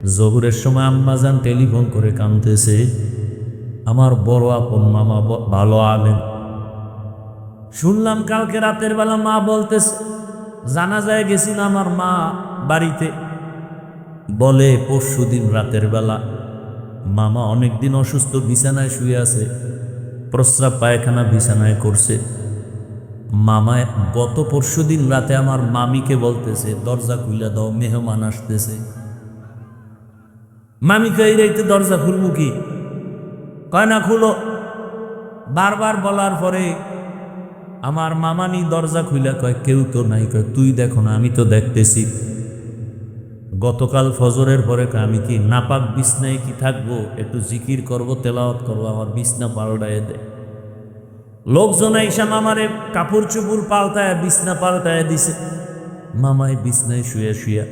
জহুরের সময় আম্মাজান টেলিফোন করে কাঁদতেছে। আমার বড় আপন মামা ভালো আলেন। শুনলাম কালকে রাতের বেলা মা বলতেছে জানাজায় গেছিল আমার মা বাড়িতে। বলে পরশুদিন রাতের বেলা মামা অনেকদিন অসুস্থ, বিছানায় শুয়ে আছে, প্রস্রাব পায়খানা বিছানায় করছে। মামা গত পরশুদিন রাতে আমার মামিকে বলতেছে দরজা খুলে দাও, মেহমান আসতেছে। মামি কই রাইতে দরজা খুলবো কি? কয় না খুলো। বারবার বলার পরে আমার মামানি দরজা খুলে কয় কেউ তো নাই। কয় তুই দেখো না, আমি তো দেখতেছি। গতকাল ফজরের পরে আমি কি নাপাক বিছনায় কি থাকবো? একটু জিকির করব, তেলাওয়াত করবো, আমার বিছনা পাল্টায় দেয়। লোকজন আইসা মামারে কাপড় চুপুর পাল্টায় বিছনা পাল্টায় দিছে। মামায় বিছনায় শুয়ে শুয়া।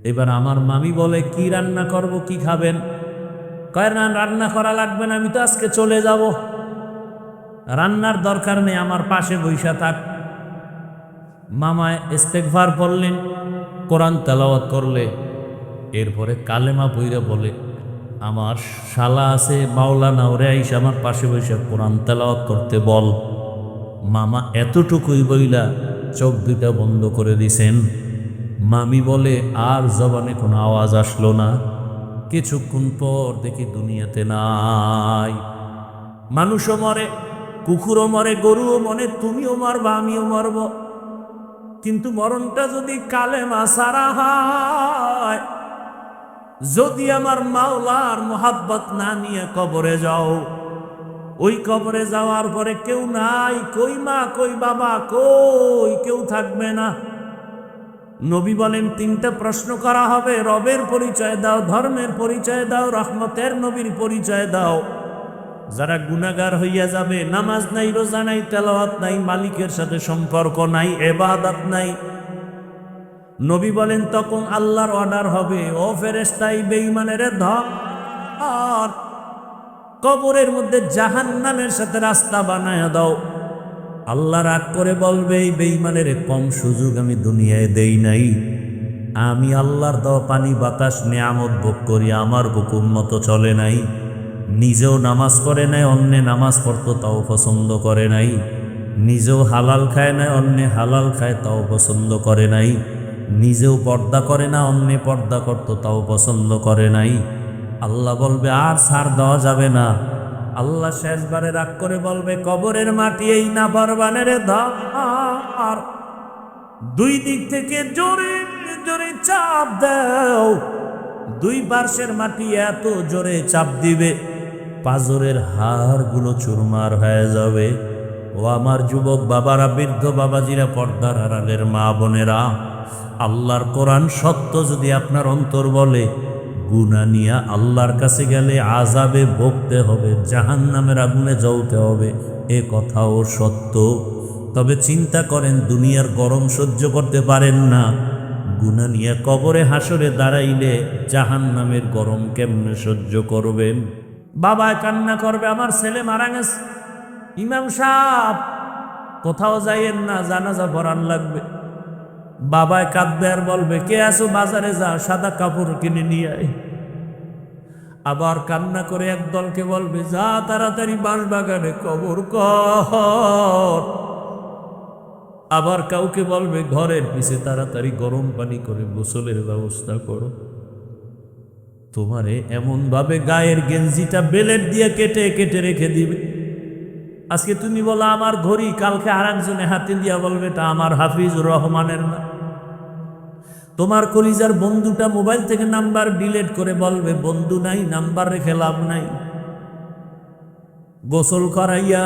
এবার আমার মামি বলে কি রান্না করব, কি খাবেন? কয় না রান্না করা লাগবে না, আমি তো আজকে চলে যাব, রান্নার দরকার নেই, আমার পাশে বইসা থাক। মামায় ইস্তেগফার পড়লেন, কোরআন তেলাওয়াত করলে, এরপরে কালেমা পইরা বলে আমার শালা আছে মাওলানা, ওরে আইসা আমার পাশে বইসা কোরআন তেলাওয়াত করতে বল। মামা এতটুকুই বইলা চোখ দুইটা বন্ধ করে দিছেন। মামি বলে আর জবানে কোনো আওয়াজ আসলো না। কিছুক্ষণ পর দেখি দুনিয়াতে নাই। মানুষও মরে, কুকুরও মরে, গরুও মরে, তুমিও মরবা, আমিও মরব। কিন্তু মরণটা যদি কালেমা ছাড়া হয়, যদি আমার মাওলার মোহাব্বত না নিয়ে কবরে যাও, ওই কবরে যাওয়ার পরে কেউ নাই, কই মা কই বাবা কই, কেউ থাকবে না। নবী বলেন তিনটা প্রশ্ন করা হবে, রবের পরিচয় দাও, ধর্মের পরিচয় দাও, রহমতের নবীর পরিচয় দাও। যারা গুনাহগার হইয়া যাবে, নামাজ নাই, রোজা নাই, তেলাওয়াত নাই, মালিকের সাথে সম্পর্ক নাই, ইবাদত নাই, নবী বলেন তখন আল্লাহর অর্ডার হবে, ও ফেরেশতা এই বেঈমানের ধর, কবরের মধ্যে জাহান্নামের সাথে রাস্তা বানায় দাও। আল্লাহ রাগ করে বলবে এই বেঈমানের কম সুযোগ আমি দুনিয়ায় দেই নাই। আমি আল্লাহর দেওয়া পানি বাতাস নিয়ামত ভোগ করি, আমার হুকুম মতো চলে নাই। নিজেও নামাজ পড়ে নাই, অন্যে নামাজ পড়তো তাও পছন্দ করে নাই। নিজেও হালাল খায় নাই, অন্যে হালাল খায় তাও পছন্দ করে নাই। নিজেও পর্দা করে না, অন্যে পর্দা করতো তাও পছন্দ করে নাই। আল্লাহ বলবে আর ছাড় দেওয়া যাবে না। আল্লাহ শেষবারে রাগ করে বলবে কবরের মাটি এই নাফরমানের ধর, দুই দিক থেকে জোরে জোরে চাপ দাও। দুই পার্শ্বের মাটি এত জোরে চাপ দিবে পাজরের হাড়গুলো চুরমার হয়ে যাবে। ও আমার যুবক বাবারা, বৃদ্ধ বাবাজিরা, পর্দার আড়ালের মা বোনেরা, আল্লাহর কোরআন সত্য যদি আপনার অন্তর বলে, গুনাহ নিয়া আল্লাহর কাছে গেলে আযাবে ভুগতে হবে, জাহান্নামের আগুনে জ্বলতে হবে, এ কথাও সত্য। তবে চিন্তা করেন দুনিয়ার গরম সহ্য করতে পারেন না, গুনাহ নিয়ে কবরে হাসরে দাঁড়াইলে জাহান্নামের গরম কেমনে সহ্য করবেন? বাবা কান্না করবে আমার ছেলে মারা গেছে, ইমাম সাহেব কোথাও যাইয়েন না, জানাজা পড়ান লাগবে। বাবায় কাঁদবে আর বলবে কে আছো, বাজারে যা, সাদা কাপড় কিনে নিয়ে আয়। আবার কান্না করে এক দলকে বলবে যা তাড়াতাড়ি বাঁশবাগানে কবর কর। আবার কাউকে বলবে ঘরের পিছে তাড়াতাড়ি গরম পানি করে গোসলের ব্যবস্থা করো। তোমারে এমন ভাবে গায়ের গেঞ্জিটা বেলেট দিয়ে কেটে কেটে রেখে দিবে। আজকে তুমি বলো আমার ঘড়ি, কালকে আর একজনে হাতে দিয়া বলবে এটা আমার হাফিজুর রহমানের না। তোমার কলিজার বন্ধুটা মোবাইল থেকে নাম্বার ডিলিট করে বলবে বন্ধু নাই, নাম্বার রেখে লাভ নাই। গোসল করাইয়া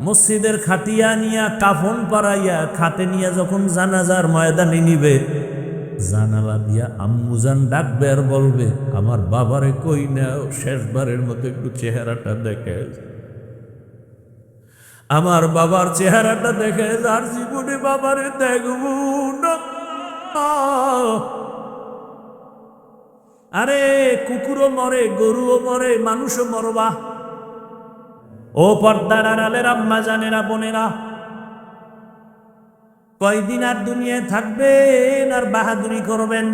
মসজিদের খাটিয়া নিয়া কাফন পরাইয়া খাতে নিয়ে যখন জানাজার ময়দানে নিবে, জানালা দিয়া আম্মুজান ডাকবে আর বলবে আমার বাবারে কই নাও, শেষবারের মতো একটু চেহারাটা দেখে। আমার বাবার চেহারাটা দেখে যার জীবনে বাবারে দেখব না। আরে কুকুরও মরে, গরুও মরে, মানুষও মরবা। ও পর্দার আড়ালের আম্মা জানেরা, বোনেরা, কয়দিন আর দুনিয়ায় থাকবেন আর বাহাদুরি করবেন?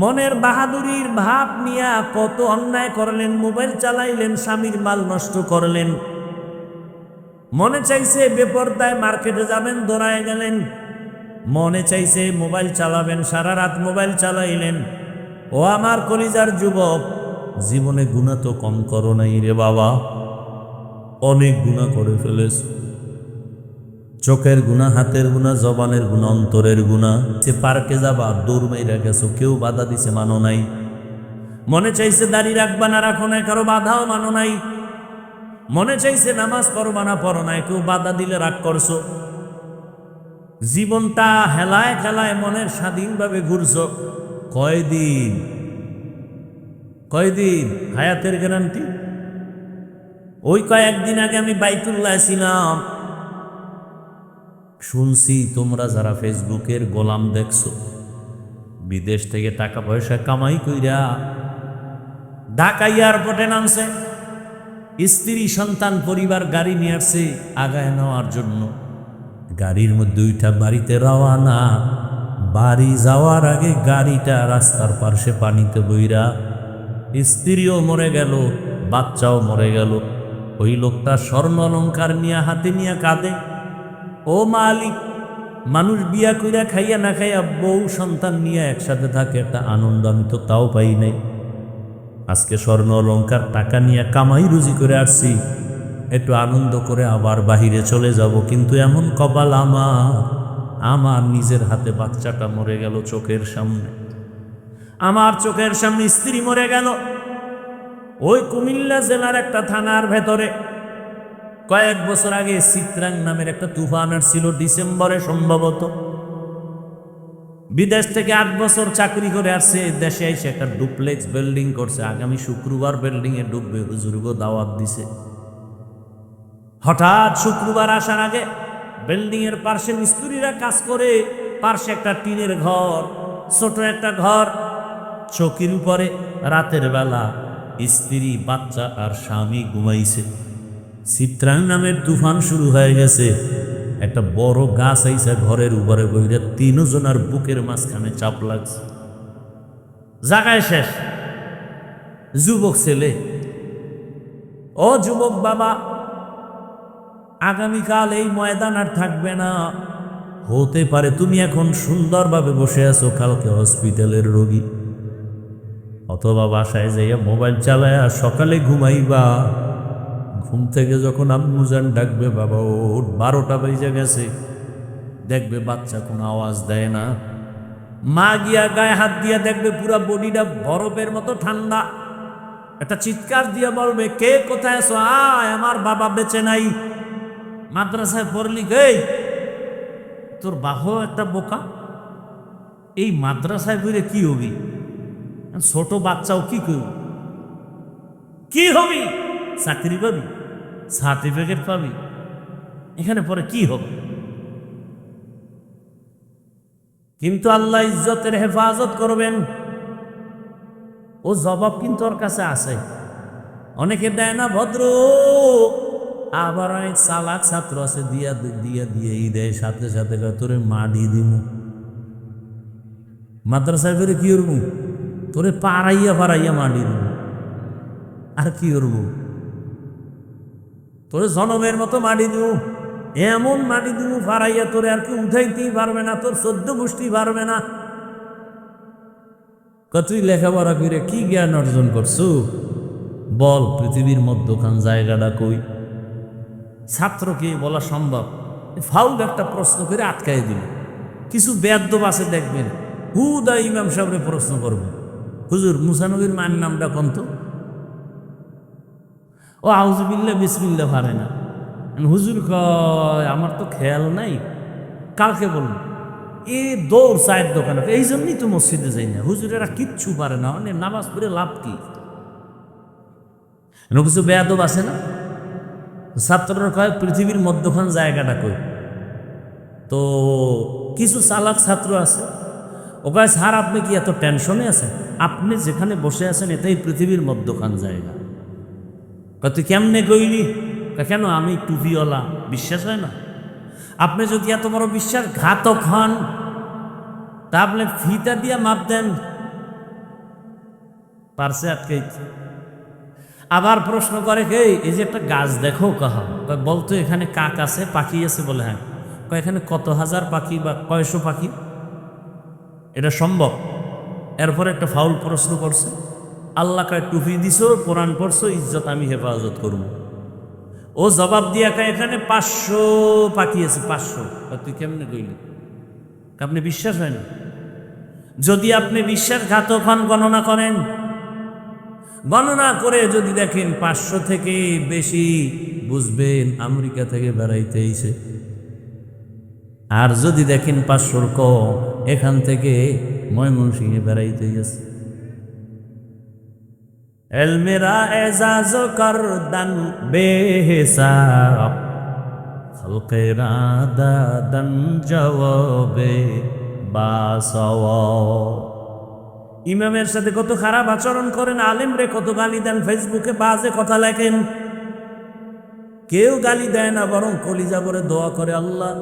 মনের বাহাদুরির ভাব নিয়া কত অন্যায় করলেন, মোবাইল চালাইলেন, স্বামীর মাল নষ্ট করলেন। মনে চাইছে বেপরদায় মার্কেটে যাবেন, দৌড়ায় গেলেন। মনে চাইছে মোবাইল চালাবেন, সারা রাত মোবাইল চালাইলেন। ও আমার কলিজার যুবক, জীবনে গুনাহ তো কম করো নাই রে বাবা, অনেক গুনাহ করে ফেলেছ। চোখের গুনাহ, হাতের গুনাহ, জবানের গুনাহ, অন্তরের গুনাহ। সে পার্কে যাবা, দৌড় মাইরা গেছো, কেউ বাধা দিছে, মানো নাই। মনে চাইছে দাড়ি রাখবা না, রাখো নাই, কারো বাধাও মানো নাই। মনে চাইছে নামাজ পড়বা না, পড়ো নাই, কেউ বাধা দিলে রাগ করছো। জীবনটা হেলায় খেলায় মনের স্বাধীনভাবে ঘুরছো। কয়দিন হায়াতের গ্যারান্টি? ওই কয়েকদিন আগে আমি বাইতুল্লাহ ছিলাম, শুনছি তোমরা যারা ফেসবুকের গোলাম দেখছো, বিদেশ থেকে টাকা পয়সা কামাই কইরা ঢাকা এয়ারপোর্টে নামছে, স্ত্রী সন্তান পরিবার গাড়ি নিয়ে আসছে আগায় নেওয়ার জন্য। গাড়ির মধ্যে উঠা বাড়িতে রওয়ানা। বাড়ি যাওয়ার আগে গাড়িটা রাস্তার পাশে পানিতে বইরা, স্ত্রীও মরে গেল, বাচ্চাও মরে গেল। ওই লোকটা স্বর্ণ অলংকার নিয়ে হাতে নিয়ে কাঁদে, ও মালিক, মানুষ বিয়া কইরা খাইয়া না খাইয়া বউ সন্তান নিয়ে একসাথে থাকে, একটা আনন্দ আমি তো তাও পাই নাই। আজকে স্বর্ণ অলংকার টাকা নিয়ে কামাই রুজি করে আসছি, একটু আনন্দ করে আবার বাহিরে চলে যাব, কিন্তু এমন কপাল আমার নিজের হাতে বাচ্চাটা মরে গেল চোখের সামনে। আমার চোখের সামনে স্ত্রী মরে গেল। ওই কুমিল্লা জেলার একটা থানার ভেতরে কয়েক বছর আগে চিত্রাং নামের একটা তুফান আসছিল, ডিসেম্বরে সম্ভবত। বিদেশ থেকে 8 বছর চাকরি করে আসছে, দেশে এসে একটা ডুপ্লেক্স বিল্ডিং করছে। আগামী শুক্রবার বিল্ডিং এ ডুববে, হুজুরগো দাওয়াত দিছে। হঠাৎ শুক্রবার আসার আগে বিল্ডিং এর পাশে মিস্ত্রিরা কাজ করে, পাশে একটা টিনের ঘর, ছোট একটা ঘর, চৌকির উপরে রাতের বেলা স্ত্রী, বাচ্চা আর স্বামী ঘুমাইছে। চিত্রাং নামের তুফান শুরু হয়ে গেছে। একটা বড় গাছ আইসা ঘরের উপরে বইরা 3 জনের বুকের মাঝখানে চাপ লাগছে। জায়গায় শেষ। যুবক ছেলে, ও যুবক বাবা, আগামীকাল এই ময়দান আর থাকবে না। হতে পারে তুমি এখন সুন্দরভাবে বসে আছো, কালকে হসপিটালের রোগী। অথবা বাসায় যাইয়া মোবাইল চালায়া সকালে ঘুমাইবা। ঘুম থেকে যখন আম্মুজান ডাকবে, বাবা ওঠ, 12টা বেজে গেছে, দেখবে বাচ্চা কোনো আওয়াজ দেয় না। মা গিয়া গায়ে হাত দিয়া দেখবে পুরা বডিটা বরফের মতো ঠান্ডা। একটা চিৎকার দিয়া বলবে, কে কোথায় আছো? আয়, আমার বাবা বেঁচে নাই। মাদ্রাসায় পড়লি, এই তোর বাহু একটা বোকা, এই মাদ্রাসায় পড়ে কি হবি? ছোট বাচ্চাও কি করবি? কি হবি? চাকরি পাবি, সার্টিফিকেট পাবি, এখানে পরে কি হবে? কিন্তু আল্লাহ ইজ্জতের হেফাজত করবেন, ও জবাব কিন্তু ওর কাছে আছে। অনেকে দেয় না ভদ্র, আবার অনেক চালাক ছাত্র আছে, দিয়েই দেয়, সাথে সাথে তোরে মাডি দিব। মাদ্রাসায় ফেরে কি করবো? তোরে পাড়াইয়া মাডি দিব। আর কি করবো? তোরে জনমের মতো মাটি দিব, এমন মাটি দিব ফারাইয়া তোরে আর কি উঠাইতেই পারবে না, তোর 14 গোষ্ঠী পারবে না। তুই লেখাপড়া করে কি জ্ঞান অর্জন করছো? বল, পৃথিবীর মধ্যখান জায়গাটা কই? ছাত্রকে বলা সম্ভব? ফাউল একটা প্রশ্ন করে আটকাই দিল। কিছু বেয়াদ্দব আছে দেখবেন, হুদা ইমাম সাহেবরে প্রশ্ন করবো, হুজুর মুসানবীর মায়ের নামটা কোন? তো ও আউযুবিল্লাহ বিসমিল্লাহ পারে না। হুজুর কয়, আমার তো খেয়াল নাই, কালকে বলুন। এ দৌড় চায়ের দোকানে, এই জন্যই তো মসজিদে যাই না। হুজুরেরা কিচ্ছু পারে না, মানে নামাজ পড়ে লাভ কি? কিছু বেয়াদব আছে না? ছাত্ররা কয় পৃথিবীর মধ্যখান জায়গাটা কই? তো কিছু চালাক ছাত্র আছে, ও কয় স্যার আপনি কি এত টেনশনে আছেন? আপনি যেখানে বসে আছেন এটাই পৃথিবীর মধ্যখান জায়গা। তুই কেমনে কইলি? কেন, আমি টুপিওয়ালা, বিশ্বাস হয় না? আপনি যদি এত বড় বিশ্বাসঘাতক হন, তা আপনি ফিতা দিয়া মাপ দেন, পারছে আটকাইতে। আবার প্রশ্ন করে কে, এই যে একটা গাছ দেখো কাহা, বলতো এখানে কাক আছে পাখি আছে, বলে হ্যাঁ। এখানে কত হাজার পাখি বা কয়শো পাখি, এটা সম্ভব? এরপর একটা ফাউল প্রশ্ন করছে, আল্লাহ কয় টুপি দিছো, কোরআন পড়ছো, ইজ্জত আমি হেফাজত করব। ও জবাব দিয়া কয় এখানে 500 পাখি আছে, 500। তুই কেমনে কইলি? আপনি বিশ্বাস হয় না? যদি আপনি বিশ্বাসঘাতক হন, গণনা করেন, গণনা করে যদি দেখেন 500 থেকে বেশি, বুঝবেন আমেরিকা থেকে বেড়াইতে আইছে। আর যদি দেখেন 500 কম, এখান থেকে ময়মনসিংহে বেড়াইতে গেছে। এলমেরা এজাজ করদান বেহিসাব, খলকেরা দাদান জবাবে বাসাওয়া। ইমামের সাথে কত খারাপ আচরণ করেন, আলেম রে কত গালি দেন, ফেসবুকে বাজে কথা লেখেন। কেউ গালি দেয় না, বরং কলিজা করে দোয়া করে, আল্লাহ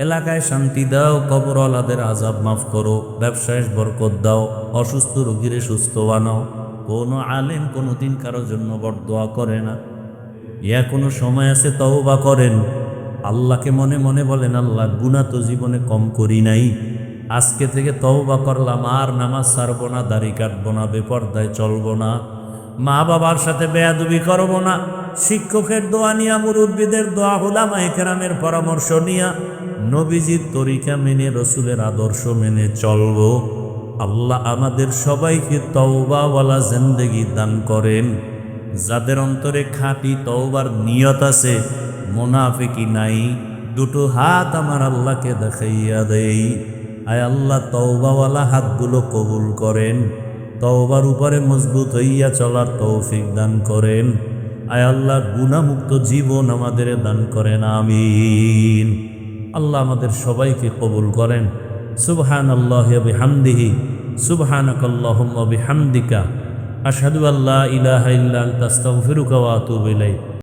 এলাকায় শান্তি দাও, কবরওয়ালাদের আযাব মাফ করো, ব্যবসায় বরকত দাও, অসুস্থ রোগীরে সুস্থ বানাও। কোনো আলেম কোনোদিন কারোর জন্য বরদোয়া করে না। কোনো সময় আছে তওবা করেন, আল্লাহকে মনে মনে বলেন, আল্লাহ গুনাহ তো জীবনে কম করি নাই, আজকে থেকে তওবা করলাম, আর নামাজ ছাড়বো না, দাড়ি কাটবো না, বেপরদায় চলবো না, মা বাবার সাথে বেয়াদবি করবো না, শিক্ষকের দোয়া নিয়া, মুরব্বীদের দোয়া, উলামায়ে কেরামের পরামর্শ নিয়া, নবীজির তরিকা মেনে, রসুলের আদর্শ মেনে চলবো। আল্লাহ আমাদের সবাইকে তওবাওয়ালা জিন্দেগি দান করেন। যাদের অন্তরে খাঁটি তওবার নিয়ত আছে, মুনাফিকি নাই, দুটো হাত আমার আল্লাহকে দেখাইয়া দেই। আয় আল্লাহ, তওবাওয়ালা হাতগুলো কবুল করেন, তওবার উপরে মজবুত হইয়া চলার তৌফিক দান করেন। আয় আল্লাহ, গুনাহমুক্ত জীবন আমাদের দান করেন, আমিন। আল্লাহ আমাদের সবাইকে কবুল করেন। সুবহানাল্লাহি ওয়া বিহামদিহি, সুবহানাকাল্লাহুম্মা বিহামদিকা, আশহাদু আল্লা ইলাহা ইল্লা আনতা আস্তাগফিরুকা ওয়া আতুবু ইলাইক।